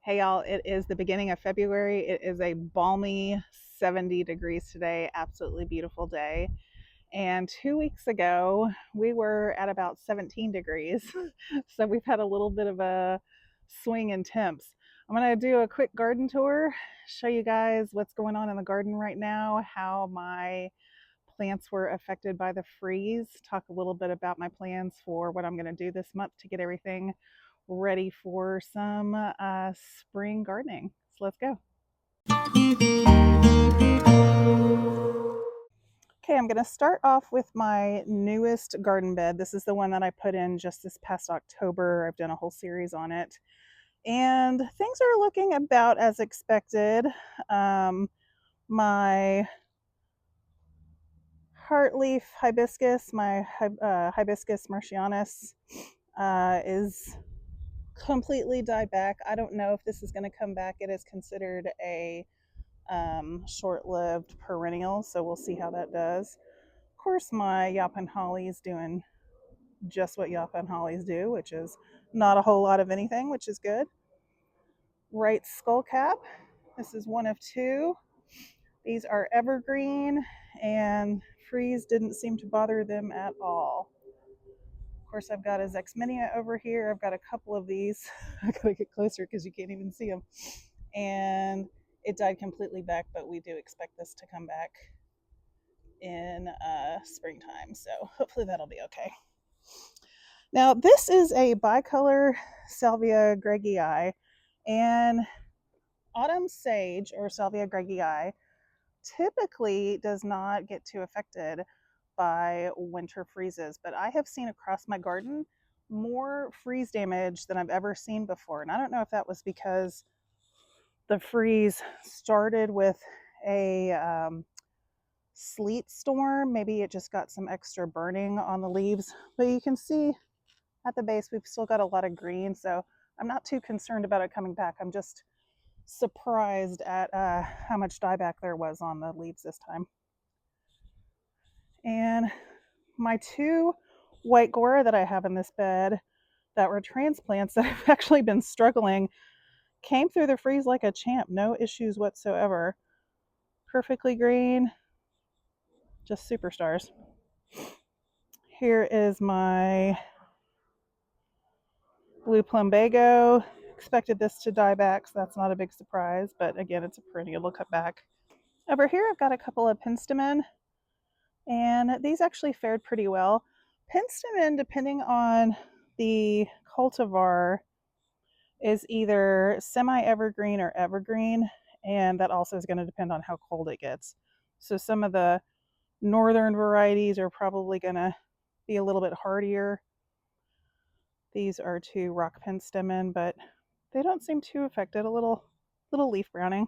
Hey y'all, it is the beginning of February. It is a balmy 70 degrees today, absolutely beautiful day. And 2 weeks ago, we were at about 17 degrees. So we've had a little bit of a swing in temps. I'm going to do a quick garden tour, show you guys what's going on in the garden right now, how my plants were affected by the freeze, talk a little bit about my plans for what I'm going to do this month to get everything ready for some spring gardening. So let's go. Okay, I'm going to start off with my newest garden bed. This is the one that I put in just this past October. I've done a whole series on it. And things are looking about as expected. My heartleaf hibiscus, my hibiscus martianus, is completely died back. I don't know if this is going to come back. It is considered a short-lived perennial, so we'll see how that does. Of course, my yaupon holly is doing just what yaupon hollies do, which is not a whole lot of anything, which is good. Right skullcap. This is one of two. These are evergreen, and freeze didn't seem to bother them at all. Of course, I've got a Zexminia over here. I've got a couple of these. I gotta get closer because you can't even see them. And it died completely back, but we do expect this to come back in springtime. So hopefully that'll be okay. Now, this is a bicolor Salvia greggii, and autumn sage or Salvia greggii typically does not get too affected by winter freezes, but I have seen across my garden more freeze damage than I've ever seen before. And I don't know if that was because the freeze started with a sleet storm. Maybe it just got some extra burning on the leaves, but you can see at the base we've still got a lot of green, so I'm not too concerned about it coming back. I'm just surprised at how much dieback there was on the leaves this time. And my two white gora that I have in this bed that were transplants that have actually been struggling came through the freeze like a champ, no issues whatsoever. Perfectly green, just superstars. Here is my blue plumbago. Expected this to die back, so that's not a big surprise, but again, it's a perennial, it'll cut back. Over here, I've got a couple of penstemon, and these actually fared pretty well. Penstemon, depending on the cultivar, is either semi-evergreen or evergreen, and that also is going to depend on how cold it gets. So some of the northern varieties are probably going to be a little bit hardier. These are two rock penstemon, but they don't seem too affected. A little leaf browning.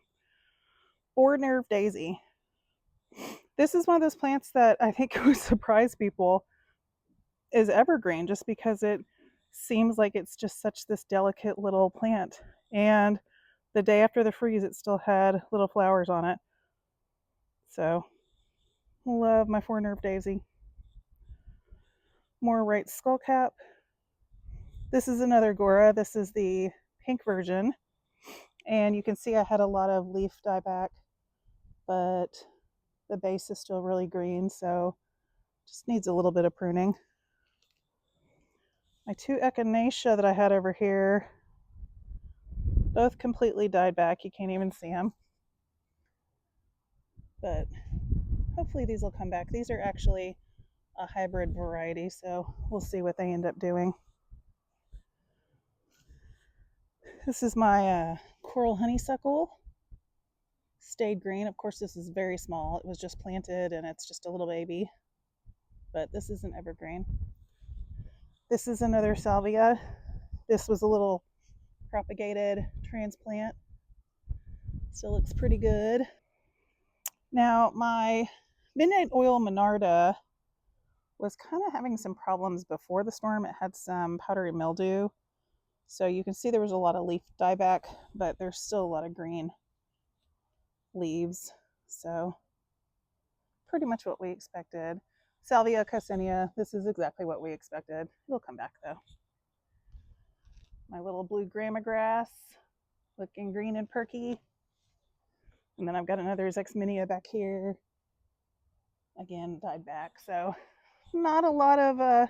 Or nerve daisy. This is one of those plants that I think would surprise people is evergreen, just because it seems like it's just such this delicate little plant. And the day after the freeze, it still had little flowers on it. So, love my four nerve daisy. More right skullcap. This is another gora. This is the pink version. And you can see I had a lot of leaf dieback, but the base is still really green, so just needs a little bit of pruning. My two echinacea that I had over here, both completely died back. You can't even see them. But hopefully these will come back. These are actually a hybrid variety, so we'll see what they end up doing. This is my coral honeysuckle. Stayed green. Of course, this is very small. It was just planted and it's just a little baby. But this is an evergreen. This is another salvia. This was a little propagated transplant. Still looks pretty good. Now, my midnight oil monarda was kind of having some problems before the storm. It had some powdery mildew. So you can see there was a lot of leaf dieback, but there's still a lot of green leaves. So pretty much what we expected. Salvia coccinea, this is exactly what we expected. It'll come back though. My little blue grama grass looking green and perky. And then I've got another Zexminia back here. Again, died back. So not a lot of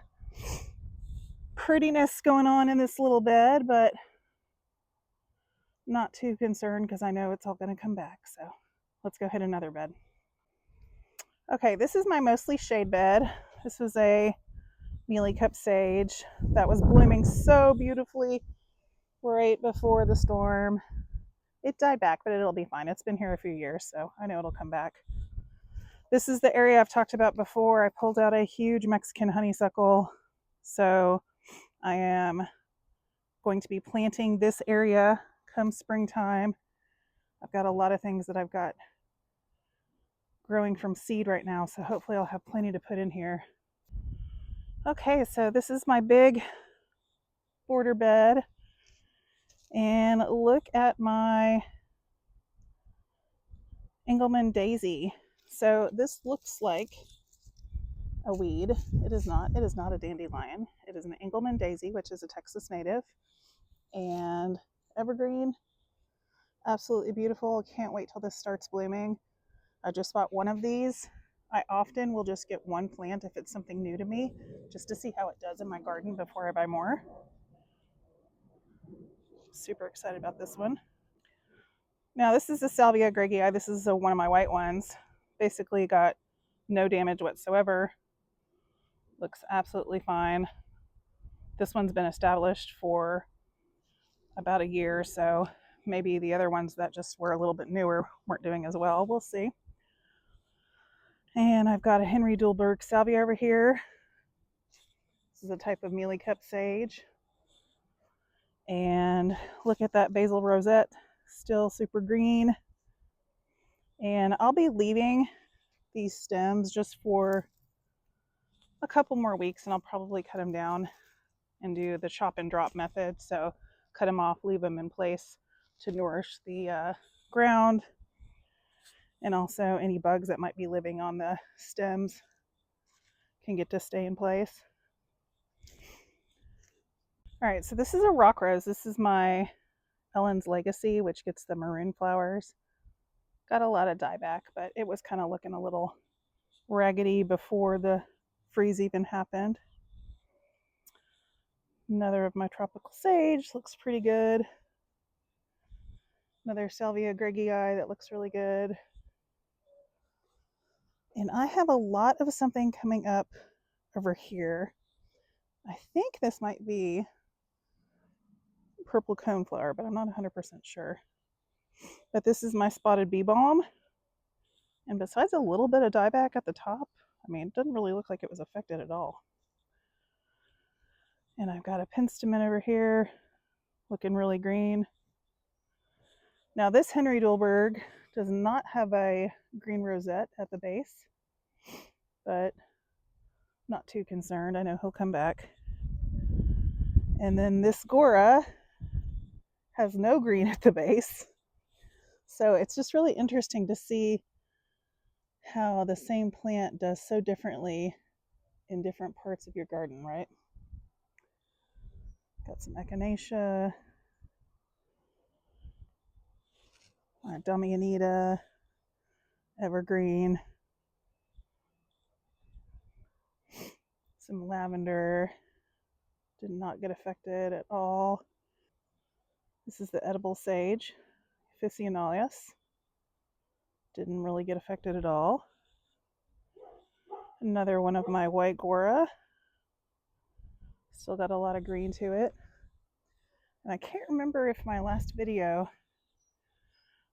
prettiness going on in this little bed, but not too concerned because I know it's all going to come back. So let's go hit another bed. Okay, this is my mostly shade bed. This was a mealy cup sage that was blooming so beautifully right before the storm. It died back, but it'll be fine. It's been here a few years, so I know it'll come back. This is the area I've talked about before. I pulled out a huge Mexican honeysuckle, so I am going to be planting this area come springtime. I've got a lot of things that I've got growing from seed right now, so hopefully I'll have plenty to put in here. Okay, so this is my big border bed, and look at my Engelmann daisy. So this looks like a weed. It is not. It is not a dandelion. It is an Engelmann daisy, which is a Texas native, and evergreen. Absolutely beautiful. Can't wait till this starts blooming. I just bought one of these. I often will just get one plant if it's something new to me, just to see how it does in my garden before I buy more. Super excited about this one. Now this is the Salvia greggii. This is one of my white ones. Basically got no damage whatsoever. Looks absolutely fine. This one's been established for about a year, so maybe the other ones that just were a little bit newer weren't doing as well. We'll see. And I've got a Henry Dulberg salvia over here. This is a type of mealy cup sage. And look at that basil rosette, still super green. And I'll be leaving these stems just for a couple more weeks, and I'll probably cut them down and do the chop and drop method. So cut them off, leave them in place to nourish the ground, and also any bugs that might be living on the stems can get to stay in place. All right, so this is a rock rose. This is my Ellen's Legacy, which gets the maroon flowers. Got a lot of dieback, but it was kind of looking a little raggedy before the freeze even happened. Another of my tropical sage, looks pretty good. Another Salvia greggii that looks really good. And I have a lot of something coming up over here. I think this might be purple coneflower, but I'm not 100% sure. But this is my spotted bee balm. And besides a little bit of dieback at the top, I mean, it doesn't really look like it was affected at all. And I've got a penstemon over here looking really green. Now this Henry Dulberg does not have a green rosette at the base, but not too concerned. I know he'll come back. And then this Gora has no green at the base. So it's just really interesting to see how the same plant does so differently in different parts of your garden, right? Got some echinacea, Damianita, evergreen, some lavender, did not get affected at all. This is the edible sage, Officinalis, didn't really get affected at all. Another one of my white Gora, still got a lot of green to it. And I can't remember if my last video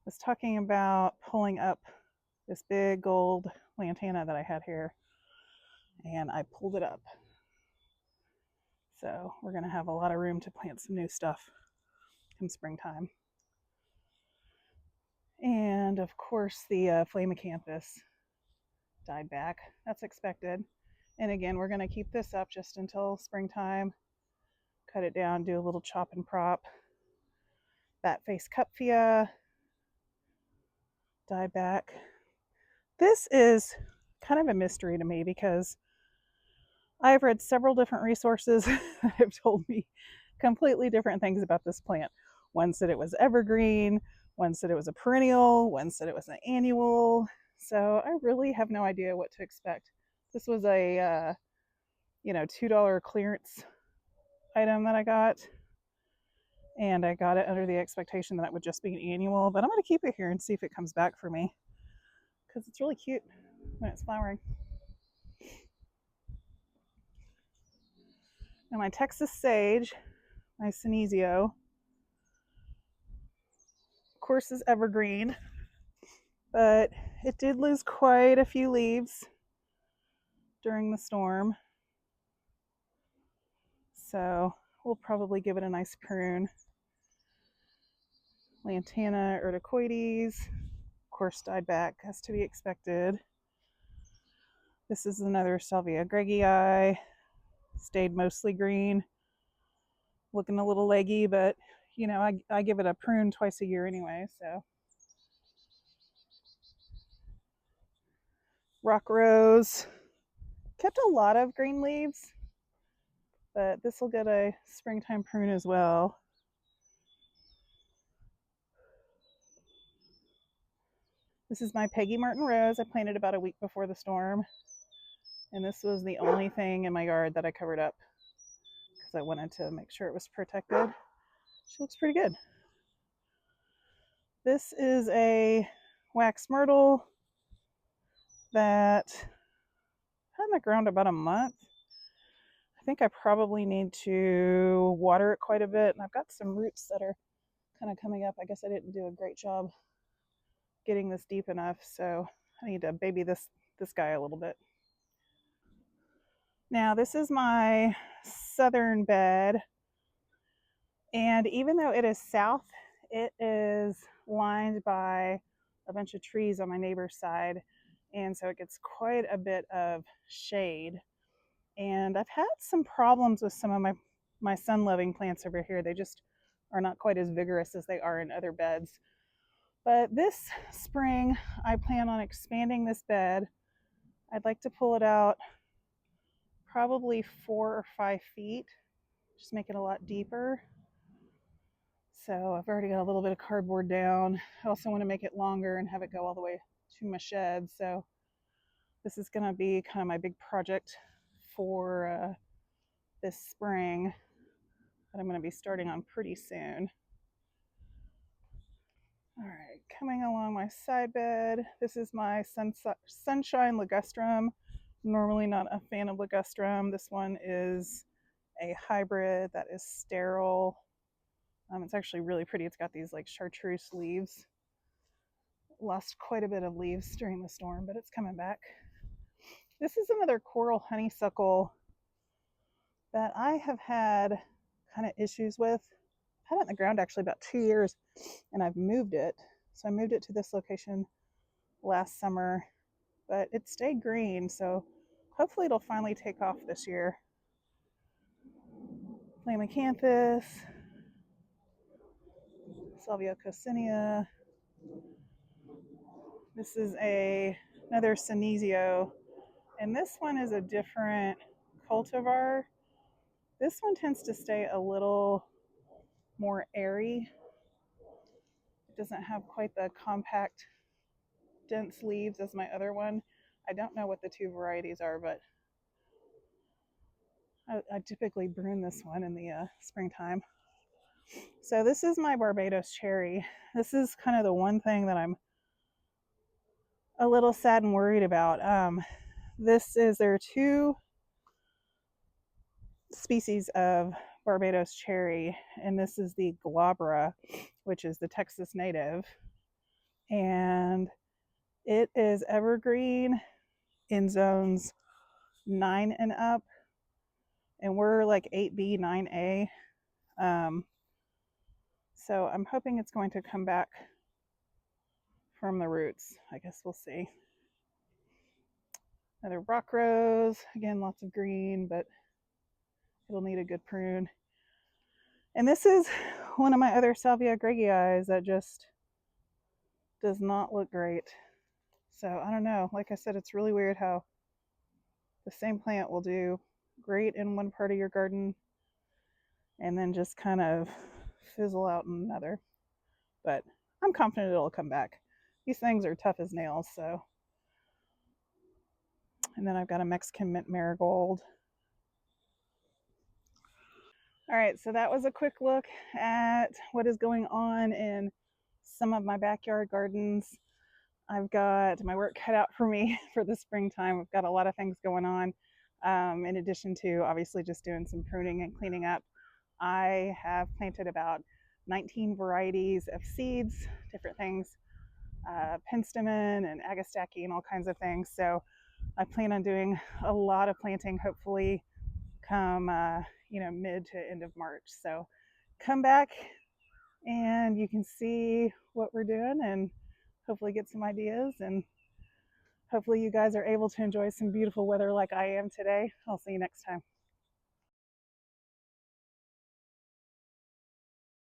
was talking about pulling up this big gold lantana that I had here, and I pulled it up. So we're going to have a lot of room to plant some new stuff come springtime. And of course the Flamicanthus died back. That's expected. And again, we're going to keep this up just until springtime. Cut it down, do a little chop and prop. Bat face Cupfia died back. This is kind of a mystery to me because I've read several different resources that have told me completely different things about this plant. One said it was evergreen, one said it was a perennial, one said it was an annual. So I really have no idea what to expect. This was a $2 clearance item that I got, and I got it under the expectation that it would just be an annual, but I'm going to keep it here and see if it comes back for me because it's really cute when it's flowering. Now my Texas sage, my Senesio, of course, is evergreen, but it did lose quite a few leaves during the storm. So we'll probably give it a nice prune. Lantana urticoides, of course, died back as to be expected. This is another Salvia greggii, stayed mostly green, looking a little leggy, but I give it a prune twice a year anyway. So rock rose kept a lot of green leaves, but this will get a springtime prune as well. This is my Peggy Martin rose I planted about a week before the storm, and this was the only thing in my yard that I covered up because I wanted to make sure it was protected. She looks pretty good. This is a wax myrtle that had in the ground about a month. I think I probably need to water it quite a bit, and I've got some roots that are kind of coming up. I guess I didn't do a great job getting this deep enough, so I need to baby this guy a little bit. Now this is my southern bed, and even though it is south, it is lined by a bunch of trees on my neighbor's side, and so it gets quite a bit of shade. And I've had some problems with some of my sun-loving plants over here. They just are not quite as vigorous as they are in other beds. But this spring, I plan on expanding this bed. I'd like to pull it out probably 4 or 5 feet, just make it a lot deeper. So I've already got a little bit of cardboard down. I also want to make it longer and have it go all the way to my shed. So this is going to be kind of my big project for this spring that I'm going to be starting on pretty soon. All right, coming along my side bed. This is my sunshine ligustrum. Normally not a fan of ligustrum. This one is a hybrid that is sterile. It's actually really pretty. It's got these like chartreuse leaves. Lost quite a bit of leaves during the storm, but it's coming back. This is another coral honeysuckle that I have had kind of issues with. I've had it in the ground actually about 2 years, and I've moved it. So I moved it to this location last summer, but it stayed green, so hopefully it'll finally take off this year. Flamicanthus, Salvia coccinea. This is another Senesio, and this one is a different cultivar. This one tends to stay a little more airy. It doesn't have quite the compact, dense leaves as my other one. I don't know what the two varieties are, but I typically prune this one in the springtime. So this is my Barbados cherry. This is kind of the one thing that I'm a little sad and worried about. There are two species of Barbados cherry, and this is the glabra, which is the Texas native, and it is evergreen in zones 9 and up, and we're like 8B, 9A. So I'm hoping it's going to come back from the roots. I guess we'll see. Another rock rose, again, lots of green, but it'll need a good prune. And this is one of my other Salvia greggii that just does not look great. So I don't know. Like I said, it's really weird how the same plant will do great in one part of your garden and then just kind of fizzle out in another. But I'm confident it'll come back. These things are tough as nails, so. And then I've got a Mexican mint marigold. All right, so that was a quick look at what is going on in some of my backyard gardens. I've got my work cut out for me for the springtime. I've got a lot of things going on. In addition to obviously just doing some pruning and cleaning up, I have planted about 19 varieties of seeds, different things, penstemon and agastache and all kinds of things. So I plan on doing a lot of planting, hopefully come mid to end of March. So come back and you can see what we're doing and hopefully get some ideas, and hopefully you guys are able to enjoy some beautiful weather like I am today. I'll see you next time.